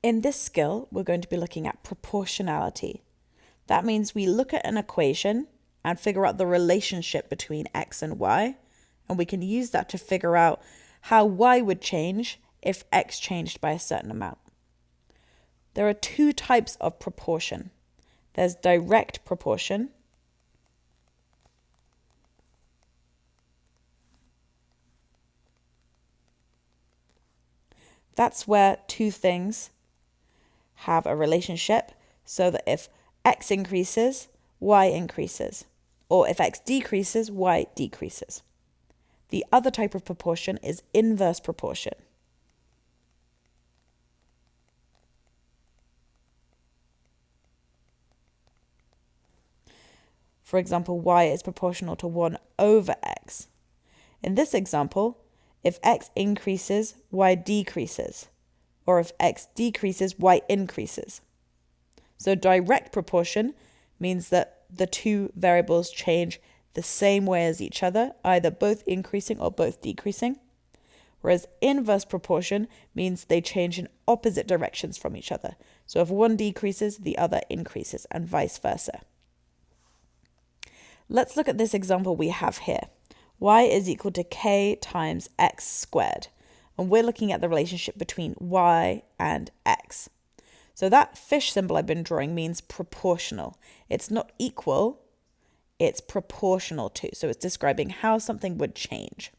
In this skill, we're going to be looking at proportionality. That means we look at an equation and figure out the relationship between x and y, and we can use that to figure out how y would change if x changed by a certain amount. There are two types of proportion. There's direct proportion, that's where two things have a relationship, so that if x increases, y increases, or if x decreases, y decreases. The other type of proportion is inverse proportion. For example, y is proportional to 1 over x. In this example, if x increases, y decreases, or if x decreases, y increases. So direct proportion means that the two variables change the same way as each other, either both increasing or both decreasing. Whereas inverse proportion means they change in opposite directions from each other. So if one decreases, the other increases, and vice versa. Let's look at this example we have here. Y is equal to k times x squared. And we're looking at the relationship between y and x. So that fish symbol I've been drawing means proportional. It's not equal, it's proportional to. So it's describing how something would change.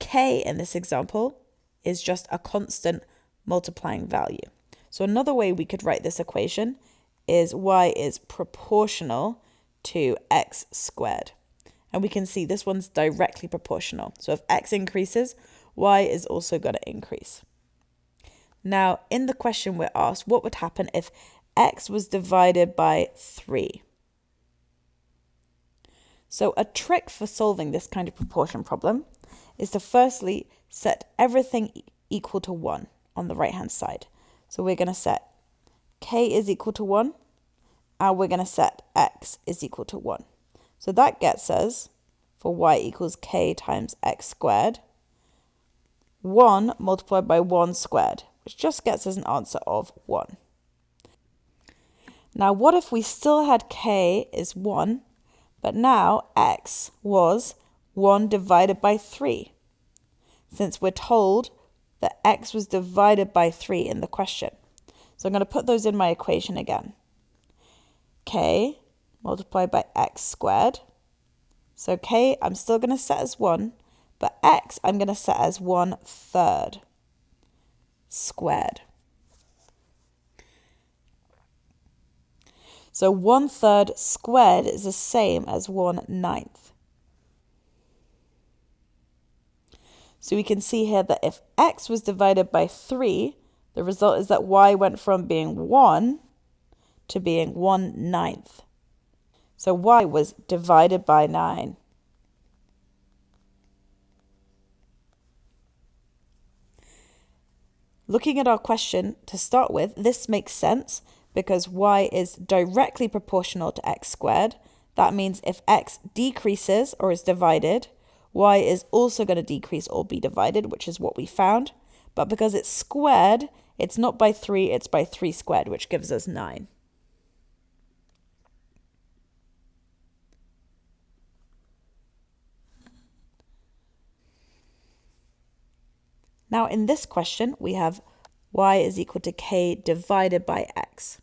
K in this example is just a constant multiplying value. So another way we could write this equation is y is proportional to x squared. And we can see this one's directly proportional. So if x increases, y is also going to increase. Now, in the question we're asked, what would happen if x was divided by 3? So a trick for solving this kind of proportion problem is to firstly set everything equal to 1 on the right-hand side. So we're going to set k is equal to 1, and we're going to set x is equal to 1. So that gets us, for y equals k times x squared, 1 multiplied by 1 squared, which just gets us an answer of 1. Now, what if we still had k is 1, but now x was 1 divided by 3? Since we're told that x was divided by 3 in the question. So I'm going to put those in my equation again. K multiplied by x squared. So k I'm still going to set as 1, but x I'm going to set as 1/3 squared. So 1/3 squared is the same as 1/9. So we can see here that if x was divided by 3, the result is that y went from being 1 to being 1/9. So y was divided by 9. Looking at our question to start with, this makes sense because y is directly proportional to x squared. That means if x decreases or is divided, y is also going to decrease or be divided, which is what we found. But because it's squared, it's not by 3, it's by 3 squared, which gives us 9. Now in this question, we have y is equal to k divided by x.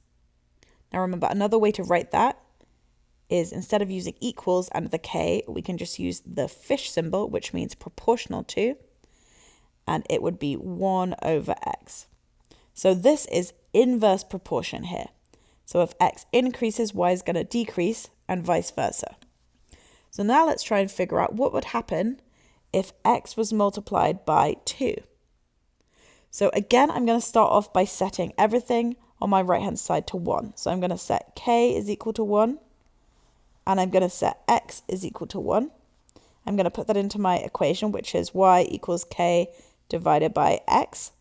Now remember, another way to write that is instead of using equals and the k, we can just use the fish symbol, which means proportional to, and it would be 1 over x. So this is inverse proportion here. So if x increases, y is going to decrease, and vice versa. So now let's try and figure out what would happen if x was multiplied by 2. So again, I'm going to start off by setting everything on my right-hand side to 1. So I'm going to set k is equal to 1, and I'm going to set x is equal to 1. I'm going to put that into my equation, which is y equals k divided by x.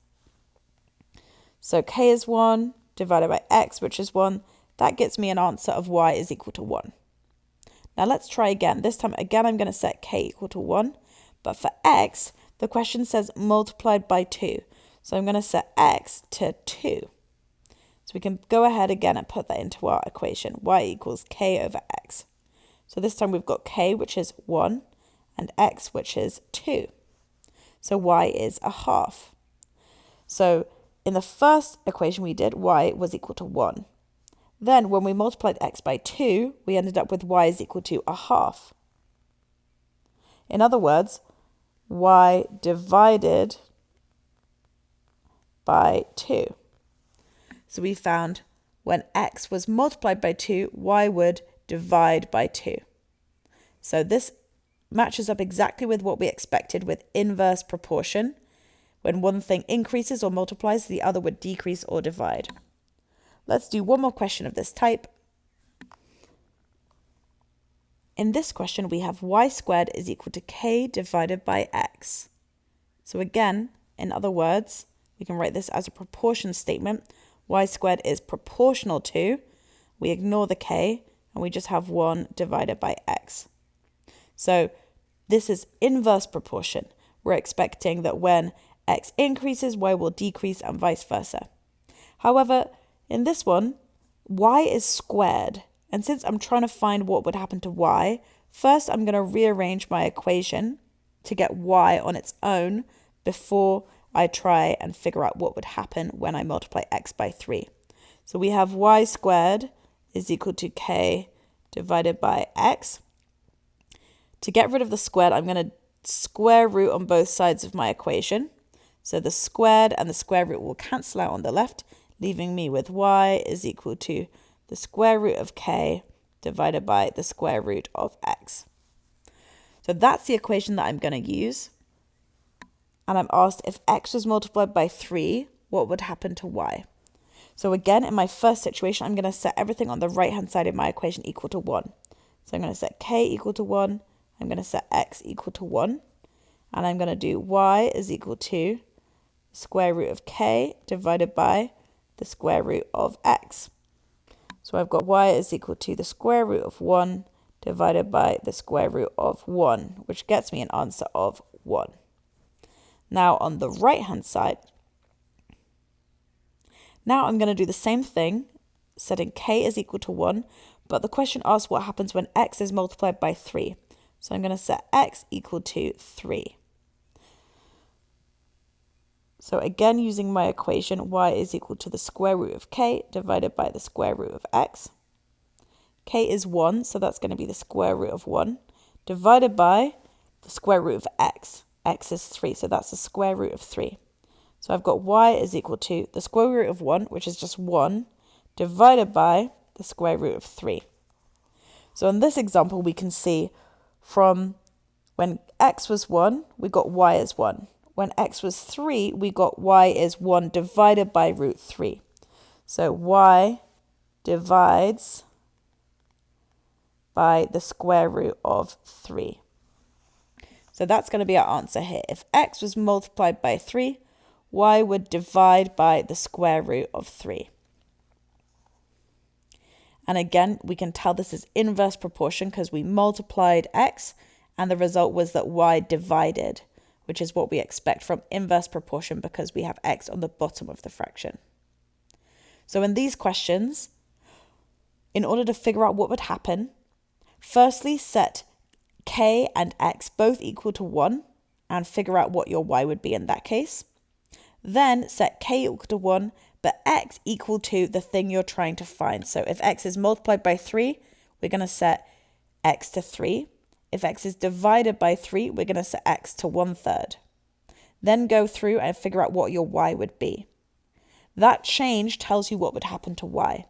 So k is 1 divided by x, which is 1. That gets me an answer of y is equal to 1. Now let's try again. This time, again, I'm going to set k equal to 1. But for x, the question says multiplied by 2. So I'm going to set x to 2. So we can go ahead again and put that into our equation. Y equals k over x. So this time we've got k, which is 1, and x, which is 2. So y is a half. So in the first equation we did, y was equal to 1. Then when we multiplied x by 2, we ended up with y is equal to a half. In other words, y divided by 2. So we found when x was multiplied by 2, y would divide by 2. So this matches up exactly with what we expected with inverse proportion. When one thing increases or multiplies, the other would decrease or divide. Let's do one more question of this type. In this question, we have y squared is equal to k divided by x. So again, in other words, we can write this as a proportion statement. Y squared is proportional to, we ignore the k, and we just have 1 divided by x. So this is inverse proportion. We're expecting that when x increases, y will decrease and vice versa. However, in this one, y is squared. And since I'm trying to find what would happen to y, first I'm going to rearrange my equation to get y on its own before I try and figure out what would happen when I multiply x by 3. So we have y squared is equal to k divided by x. To get rid of the squared, I'm going to square root on both sides of my equation. So the squared and the square root will cancel out on the left, leaving me with y is equal to the square root of k divided by the square root of x. So that's the equation that I'm going to use. And I'm asked if x was multiplied by 3, what would happen to y? So again, in my first situation, I'm going to set everything on the right-hand side of my equation equal to 1. So I'm going to set k equal to 1. I'm going to set x equal to 1. And I'm going to do y is equal to the square root of k divided by the square root of x. So I've got y is equal to the square root of 1 divided by the square root of 1, which gets me an answer of 1. Now on the right-hand side, now I'm going to do the same thing, setting k is equal to 1, but the question asks what happens when x is multiplied by 3. So I'm going to set x equal to 3. So again, using my equation, y is equal to the square root of k divided by the square root of x. K is 1, so that's going to be the square root of 1, divided by the square root of x. X is 3, so that's the square root of 3. So I've got y is equal to the square root of 1, which is just 1, divided by the square root of 3. So in this example, we can see from when x was 1, we got y as 1. When x was 3, we got y is 1 divided by root 3. So y divides by the square root of 3. So that's going to be our answer here. If x was multiplied by 3, y would divide by the square root of 3. And again, we can tell this is inverse proportion because we multiplied x and the result was that y divided, which is what we expect from inverse proportion because we have x on the bottom of the fraction. So in these questions, in order to figure out what would happen, firstly set k and x both equal to 1 and figure out what your y would be in that case. Then set k equal to 1, but x equal to the thing you're trying to find. So if x is multiplied by 3, we're going to set x to 3. If x is divided by 3, we're going to set x to 1/3. Then go through and figure out what your y would be. That change tells you what would happen to y.